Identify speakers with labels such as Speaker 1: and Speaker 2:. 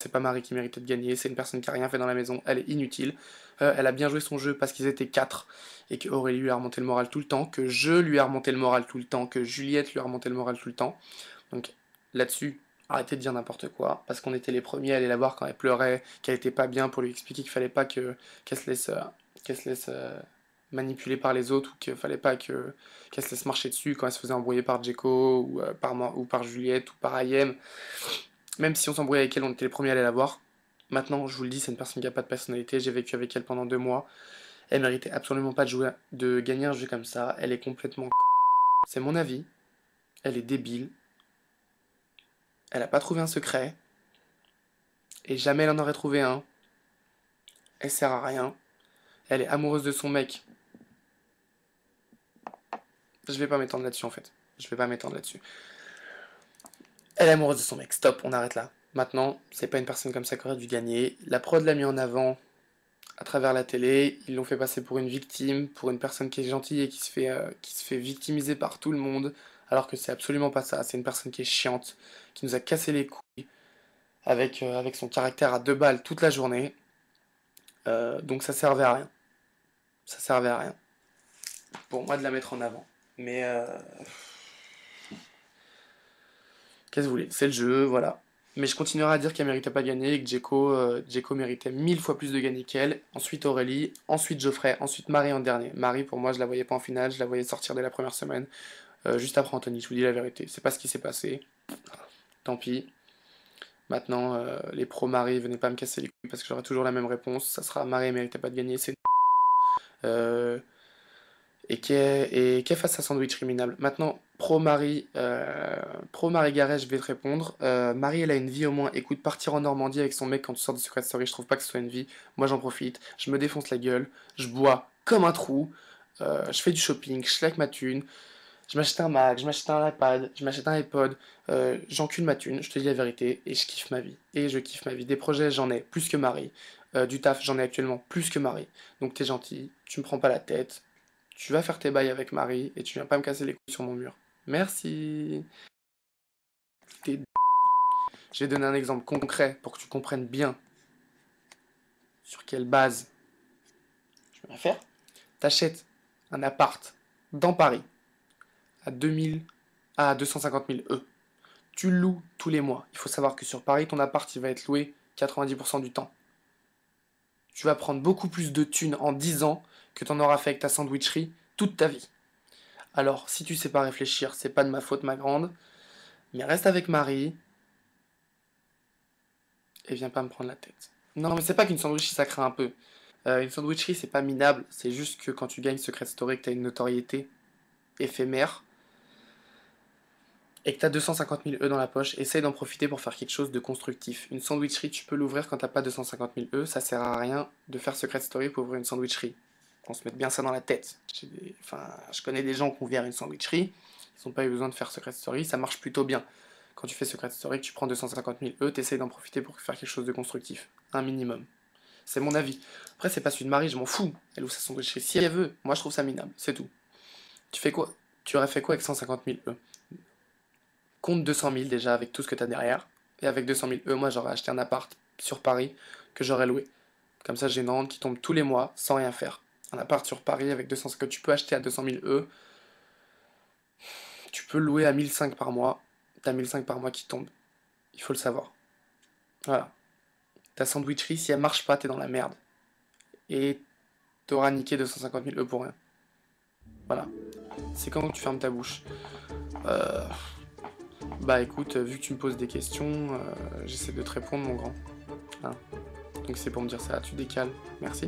Speaker 1: c'est pas Marie qui méritait de gagner, c'est une personne qui a rien fait dans la maison, elle est inutile. Elle a bien joué son jeu parce qu'ils étaient 4 et que Aurélie lui a remonté le moral tout le temps, que je lui ai remonté le moral tout le temps, que Juliette lui a remonté le moral tout le temps. Donc là-dessus, arrêtez de dire n'importe quoi, parce qu'on était les premiers à aller la voir quand elle pleurait, qu'elle était pas bien pour lui expliquer qu'il fallait pas qu'elle se laisse manipuler par les autres ou qu'il fallait pas qu'elle se laisse marcher dessus quand elle se faisait embrouiller par Djeko ou par moi ou par Juliette ou par Ayem. Même si on s'embrouillait avec elle, on était les premiers à aller la voir. Maintenant, je vous le dis, c'est une personne qui n'a pas de personnalité. J'ai vécu avec elle pendant 2 mois. Elle méritait absolument pas de gagner un jeu comme ça. Elle est complètement. C'est mon avis. Elle est débile. Elle n'a pas trouvé un secret. Et jamais elle en aurait trouvé un. Elle sert à rien. Elle est amoureuse de son mec. Je vais pas m'étendre là-dessus en fait. Je vais pas m'étendre là-dessus. Elle est amoureuse de son mec. Stop, on arrête là. Maintenant, c'est pas une personne comme ça qui aurait dû gagner. La prod l'a mis en avant à travers la télé. Ils l'ont fait passer pour une victime, pour une personne qui est gentille et qui se fait victimiser par tout le monde. Alors que c'est absolument pas ça. C'est une personne qui est chiante, qui nous a cassé les couilles avec son caractère à 2 balles toute la journée. Donc ça servait à rien. Ça servait à rien. Pour moi de la mettre en avant. Mais qu'est-ce que vous voulez? C'est le jeu, voilà. Mais je continuerai à dire qu'elle méritait pas de gagner et que Djeko méritait 1000 fois plus de gagner qu'elle. Ensuite Aurélie, ensuite Geoffrey, ensuite Marie en dernier. Marie, pour moi, je la voyais pas en finale, je la voyais sortir dès la première semaine. Juste après Anthony, je vous dis la vérité. C'est pas ce qui s'est passé. Tant pis. Maintenant, les pros Marie, venez pas me casser les couilles parce que j'aurai toujours la même réponse. Ça sera Marie méritait pas de gagner, c'est euh, et qu'elle fasse sa sandwich criminal. Maintenant, pro Marie Garet, je vais te répondre. Marie, elle a une vie au moins. Écoute, partir en Normandie avec son mec quand tu sors de Secret Story, je trouve pas que ce soit une vie. Moi, j'en profite. Je me défonce la gueule. Je bois comme un trou. Je fais du shopping. Je slack ma thune. Je m'achète un Mac. Je m'achète un iPad. Je m'achète un iPod. J'encule ma thune. Je te dis la vérité. Et je kiffe ma vie. Et je kiffe ma vie. Des projets, j'en ai plus que Marie. Du taf, j'en ai actuellement plus que Marie. Donc t'es gentil. Tu me prends pas la tête. Tu vas faire tes bails avec Marie et tu viens pas me casser les couilles sur mon mur. Merci. T'es. Je vais donner un exemple concret pour que tu comprennes bien sur quelle base je vais faire. T'achètes un appart dans Paris à 2000 à 250 000 E. Tu le loues tous les mois. Il faut savoir que sur Paris, ton appart il va être loué 90% du temps. Tu vas prendre beaucoup plus de thunes en 10 ans que t'en auras fait avec ta sandwicherie toute ta vie. Alors, si tu sais pas réfléchir, c'est pas de ma faute, ma grande, mais reste avec Marie et viens pas me prendre la tête. Non, mais c'est pas qu'une sandwicherie, ça craint un peu. Une sandwicherie, c'est pas minable, c'est juste que quand tu gagnes Secret Story, que t'as une notoriété éphémère et que t'as 250 000 E dans la poche, essaye d'en profiter pour faire quelque chose de constructif. Une sandwicherie, tu peux l'ouvrir quand t'as pas 250 000 E, ça sert à rien de faire Secret Story pour ouvrir une sandwicherie. Qu'on se mette bien ça dans la tête. Je connais des gens qui ont ouvert une sandwicherie, ils n'ont pas eu besoin de faire Secret Story, ça marche plutôt bien. Quand tu fais Secret Story, que tu prends 250 000 E, t'essayes d'en profiter pour faire quelque chose de constructif. Un minimum. C'est mon avis. Après, c'est pas celui de Marie, je m'en fous. Elle ouvre sa sandwicherie si elle veut. Moi, je trouve ça minable. C'est tout. Tu fais quoi? Tu aurais fait quoi avec 150 000 E? Compte 200 000 déjà avec tout ce que t'as derrière. Et avec 200 000 E, moi, j'aurais acheté un appart sur Paris que j'aurais loué. Comme ça, j'ai une rente qui tombe tous les mois sans rien faire. Un appart sur Paris avec 200 que tu peux acheter à 200 000 E. Tu peux le louer à 1005 par mois. T'as 1005 par mois qui tombent. Il faut le savoir. Voilà. Ta sandwicherie, si elle marche pas, t'es dans la merde. Et t'auras niqué 250 000 E pour rien. Voilà. C'est quand tu fermes ta bouche. Bah écoute, vu que tu me poses des questions, j'essaie de te répondre, mon grand. Hein. Donc c'est pour me dire ça, tu décales. Merci.